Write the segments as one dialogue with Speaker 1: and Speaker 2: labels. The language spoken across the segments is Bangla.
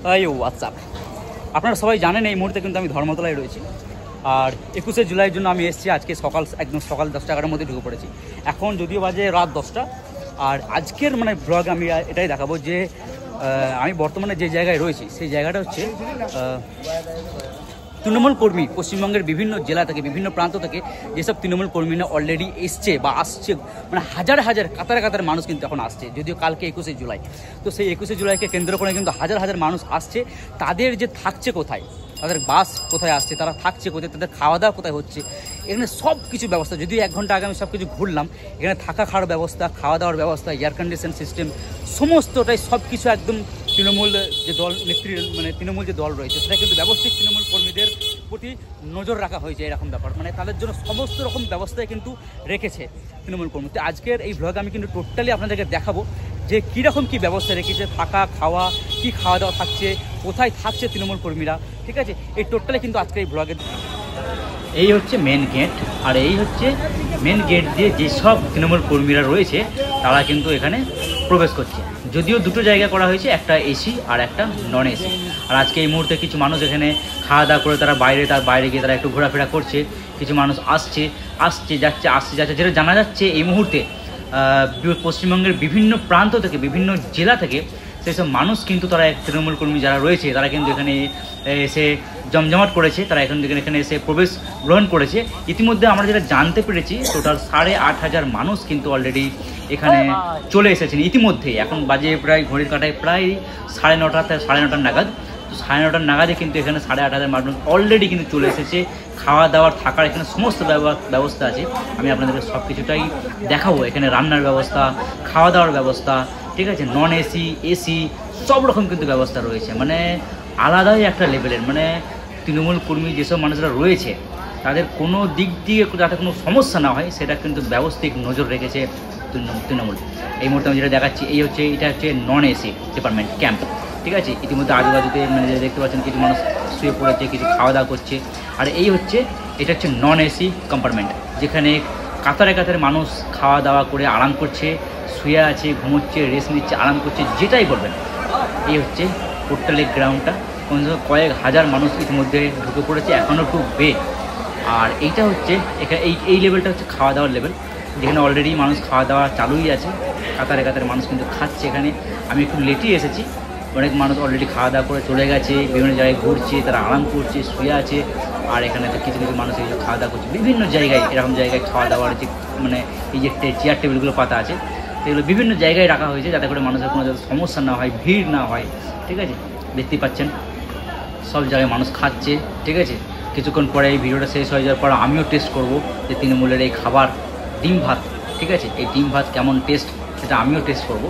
Speaker 1: হোয়াটসঅ্যাপ, আপনারা সবাই জানেন এই মুহূর্তে কিন্তু আমি ধর্মতলায় রয়েছি। আর 21শে জুলাইয়ের জন্য আমি এসেছি আজকে একদম সকাল 10টা-11টার মধ্যে ঢুকে পড়েছি। এখন যদিও বাজে রাত 10টা। আর আজকের ব্লগ আমি এটাই দেখাবো যে আমি বর্তমানে যে জায়গায় রয়েছি সেই জায়গাটা হচ্ছে তৃণমূল কর্মী পশ্চিমবঙ্গের বিভিন্ন জেলা থেকে বিভিন্ন প্রান্ত থেকে যেসব তৃণমূল কর্মীরা অলরেডি এসছে বা আসছে, হাজার হাজার কাতারে কাতারে মানুষ কিন্তু এখন আসছে। যদিও কালকে 21শে জুলাই, তো সেই 21শে জুলাইকে কেন্দ্র করে কিন্তু হাজার হাজার মানুষ আসছে। তাদের যে থাকছে কোথায়, তাদের বাস কোথায় আসছে, তারা থাকছে কোথায়, তাদের খাওয়া দাওয়া কোথায় হচ্ছে, এখানে সব কিছু ব্যবস্থা। যদিও 1 ঘন্টা আগে আমি সব কিছু ঘুরলাম, এখানে থাকা খাওয়ার ব্যবস্থা, খাওয়া দাওয়ার ব্যবস্থা, এয়ার কন্ডিশন সিস্টেম সমস্তটাই সব কিছু একদম তৃণমূল যে দল নেত্রী তৃণমূল যে দল রয়েছে সেটা কিন্তু ব্যবস্থিত তৃণমূল কর্মীদের প্রতি নজর রাখা হয়েছে। এরকম ব্যাপার তাদের জন্য সমস্ত রকম ব্যবস্থায় কিন্তু রেখেছে তৃণমূল কর্মী। তো আজকের এই ব্লগে আমি কিন্তু টোটালি আপনাদেরকে দেখাবো যে কীরকম কী ব্যবস্থা রেখেছে, থাকা খাওয়া, কী খাওয়া দাওয়া থাকছে, কোথায় থাকছে তৃণমূল কর্মীরা, ঠিক আছে। এই টোটালি কিন্তু আজকে এই ব্লগে। এই হচ্ছে মেন গেট, আর এই হচ্ছে মেন গেট দিয়ে যেসব তৃণমূল কর্মীরা রয়েছে তারা কিন্তু এখানে প্রবেশ করছে। যদিও দুটো জায়গা করা হয়েছে, একটা এসি আর একটা নন এসি। আর আজকে এই মুহূর্তে কিছু মানুষ এখানে খাওয়া দাওয়া করে তার বাইরে গিয়ে তারা একটু ঘোরাফেরা করছে। কিছু মানুষ আসছে যাচ্ছে, যেটা জানা যাচ্ছে এই মুহূর্তে পশ্চিমবঙ্গের বিভিন্ন প্রান্ত থেকে, বিভিন্ন জেলা থেকে সেই সব মানুষ কিন্তু তারা তৃণমূল কর্মী যারা রয়েছে তারা কিন্তু এখানে এসে জমজমাট করেছে, তারা এখানে এসে প্রবেশ গ্রহণ করেছে। ইতিমধ্যে আমরা যেটা জানতে পেরেছি টোটাল 8,500 মানুষ কিন্তু অলরেডি এখানে চলে এসেছেন ইতিমধ্যেই। এখন বাজে প্রায় ঘড়ির কাঁটায় প্রায় 9:30 নাগাদ। তো 9:30 নাগাদে কিন্তু এখানে 8,500 মানুষ অলরেডি কিন্তু চলে এসেছে। খাওয়া দাওয়ার থাকার এখানে সমস্ত ব্যবস্থা আছে। আমি আপনাদেরকে সব কিছুটাই দেখাবো। এখানে রান্নার ব্যবস্থা, খাওয়া দাওয়ার ব্যবস্থা, ঠিক আছে, নন এসি এসি সব রকম কিন্তু ব্যবস্থা রয়েছে। আলাদাই একটা লেভেলের তৃণমূল কর্মী যেসব মানুষরা রয়েছে তাদের কোনো দিক দিয়ে যাতে কোনো সমস্যা না হয় সেটা কিন্তু ব্যবস্থিত নজর রেখেছে তৃণমূল। এই মুহূর্তে আমি যেটা দেখাচ্ছি এটা হচ্ছে নন এসি ডিপার্টমেন্ট ক্যাম্প, ঠিক আছে। ইতিমধ্যে আজুবাজুতে দেখতে পাচ্ছেন কিছু মানুষ শুয়ে পড়েছে, কিছু খাওয়া দাওয়া করছে। আর এটা হচ্ছে নন এসি কম্পার্টমেন্ট, যেখানে কাতারে কাতারে মানুষ খাওয়া দাওয়া করে আরাম করছে, শুয়ে আছে, ঘুমোচ্ছে, রেস্ট নিচ্ছে, আরাম করছে, যেটাই করবেন। এই হচ্ছে টোটালি গ্রাউন্ডটা। কয়েক হাজার মানুষ ইতিমধ্যে ঢুকে পড়েছে, এখনও ঢুকবে। আর এইটা হচ্ছে এখানে এই লেভেলটা হচ্ছে খাওয়া দাওয়ার লেভেল, যেখানে অলরেডি মানুষ খাওয়া দাওয়া চালুই আছে। কাতারে কাতারে মানুষ কিন্তু খাচ্ছে। এখানে আমি একটু লেটেই এসেছি, অনেক মানুষ অলরেডি খাওয়া দাওয়া করে চলে গেছে, বিভিন্ন জায়গায় ঘুরছে, তারা আরাম করছে, শুয়ে আছে। আর এখানে তো কিছু কিছু মানুষ এইসব খাওয়া দাওয়া করছে বিভিন্ন জায়গায়। এরকম জায়গায় খাওয়া দাওয়ার যে এই যে চেয়ার টেবিলগুলো পাতা আছে সেগুলো বিভিন্ন জায়গায় রাখা হয়েছে যাতে করে মানুষের কোনো যাতে সমস্যা না হয়, ভিড় না হয়, ঠিক আছে। দেখতেই পাচ্ছেন সব জায়গায় মানুষ খাচ্ছে, ঠিক আছে। কিছুক্ষণ পরে এই ভিডিওটা শেষ হয়ে যাওয়ার পর আমিও টেস্ট করব যে তৃণমূলের এই খাবার ডিম ভাত, ঠিক আছে, এই ডিম ভাত কেমন টেস্ট সেটা আমিও টেস্ট করব।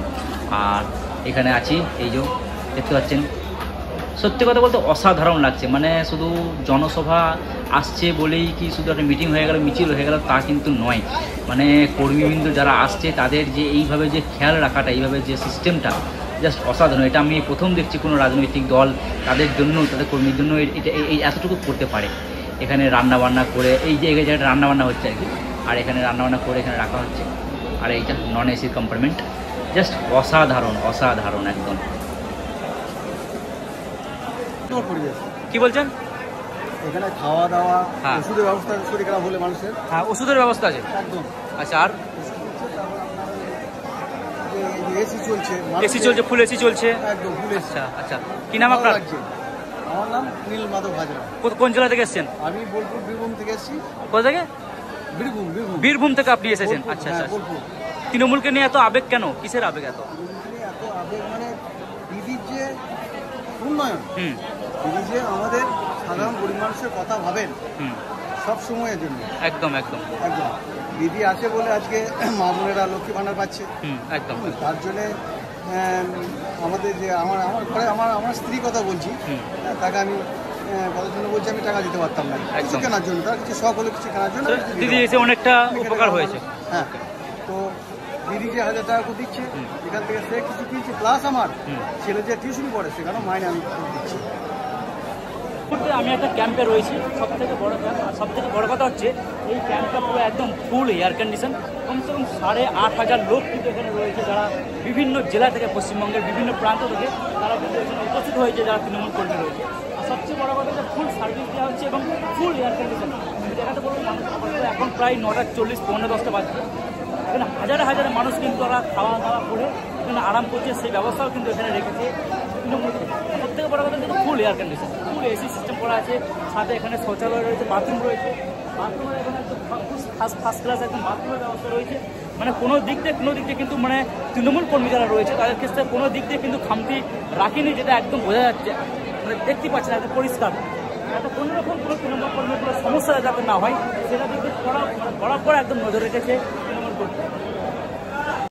Speaker 1: আর এখানে আছি, এই যে দেখতে পাচ্ছেন, সত্যি কথা বলতে অসাধারণ লাগছে। শুধু জনসভা আসছে বলেই কি শুধু একটা মিটিং হয়ে গেল, মিছিল হয়ে গেল তা কিন্তু নয়। কর্মীবৃন্দ যারা আসছে তাদের যে এইভাবে যে খেয়াল রাখাটা, এইভাবে যে সিস্টেমটা জাস্ট অসাধারণ। এটা আমি প্রথম দেখছি কোনো রাজনৈতিক দল তাদের জন্য, তাদের কর্মীর জন্য এই এতটুকু করতে পারে। এখানে রান্নাবান্না করে এই জায়গাটা রান্নাবান্না হচ্ছে আর কি, আর এখানে রান্নাবান্না করে এখানে রাখা হচ্ছে। আর এইটা নন এসি কম্পার্টমেন্ট, জাস্ট অসাধারণ অসাধারণ একদম। কি বলছেন?
Speaker 2: এখানে খাওয়া দাওয়া, ওষুধের ব্যবস্থা, শরীর খারাপ হলে মানুষের
Speaker 1: ওষুধের ব্যবস্থা আছে
Speaker 2: একদম।
Speaker 1: আচ্ছা, আর এসি চলছে, ফুল এসি চলছে
Speaker 2: একদম ফুল।
Speaker 1: আচ্ছা আচ্ছা, কি নাম আপনার?
Speaker 2: আমার নাম নীল মাধব হাজরা।
Speaker 1: কোন জেলা থেকে এসেছেন?
Speaker 2: আমি বোলপুর বীরভূম থেকে এসেছি।
Speaker 1: কোথা থেকে? বীরভূম থেকে আপনি এসেছেন? আচ্ছা আচ্ছা। তৃণমূলকে নিয়ে এত আবেগ কেন? কিসের আবেগ এত?
Speaker 2: এত আবেগ দিদির যে উন্নয়ন, দিদি যে আমাদের সাধারণ গরিব মানুষের কথা ভাবেন সব সময়ের জন্য। একদম একদম একদম। দিদি আছে বলে আজকে মা বোনেরা লক্ষ্মী ভান্ডার পাচ্ছে।
Speaker 1: একদম।
Speaker 2: তার জন্যে আমাদের যে আমার ঘরে আমার স্ত্রী কথা বলছি, তাকে আমি কতর জন্য বলছি আমি টাকা দিতে পারতাম না কিছু কেনার জন্য, তার কিছু শখ হলে কিছু কেনার জন্য
Speaker 1: দিদি এসে অনেকটা উপকার হয়েছে।
Speaker 2: হ্যাঁ, তো দিদি যে 1000 টাকা করে দিচ্ছে এখান থেকে সে কিছু কিনছে, প্লাস আমার ছেলে যে টিউশন পড়ে সেখানেও মাইনে আমি দিচ্ছি।
Speaker 1: মুহূর্তে আমি একটা ক্যাম্পে রয়েছি, সবথেকে বড় ক্যাম্প। আর সবথেকে বড় কথা হচ্ছে এই ক্যাম্পটা পুরো একদম ফুল এয়ার কন্ডিশন। কমসে কম 8,500 লোক কিন্তু এখানে রয়েছে, যারা বিভিন্ন জেলা থেকে, পশ্চিমবঙ্গের বিভিন্ন প্রান্ত থেকে তারা কিন্তু এখানে উপস্থিত হয়েছে, যারা তৃণমূল কর্মী রয়েছে। আর সবচেয়ে বড় কথা হচ্ছে ফুল সার্ভিস দেওয়া হচ্ছে এবং ফুল এয়ার কন্ডিশন। দেখাতে বলবো মানুষ এখন প্রায় 9:40, 9:10 বাজছে। এখানে হাজারে হাজারে মানুষ কিন্তু তারা খাওয়া দাওয়া করে এখানে আরাম করছে, সেই ব্যবস্থাও কিন্তু এখানে রেখেছে তৃণমূল। সব থেকে বড় কথা কিন্তু ফুল এয়ার কন্ডিশন, ফুল এসি সিস্টেম করা আছে, সাথে এখানে শৌচালয় রয়েছে, বাথরুম রয়েছে। বাথরুমের এখানে একদম ফার্স্ট ক্লাস একদম বাথরুমের ব্যবস্থা রয়েছে। মানে কোনো দিক দিয়ে কিন্তু মানে তৃণমূল কর্মী যারা রয়েছে তাদের ক্ষেত্রে কোনো দিক দিয়ে কিন্তু খামতি রাখেনি, যেটা একদম বোঝা যাচ্ছে। মানে দেখতে পাচ্ছেন একদম পরিষ্কার, যাতে কোনো রকম কোনো তৃণমূল কর্মীর কোনো সমস্যা যাতে না হয় সেটা দিক দিয়ে বরাবর একদম নজর রেখেছে তৃণমূল কর্মী।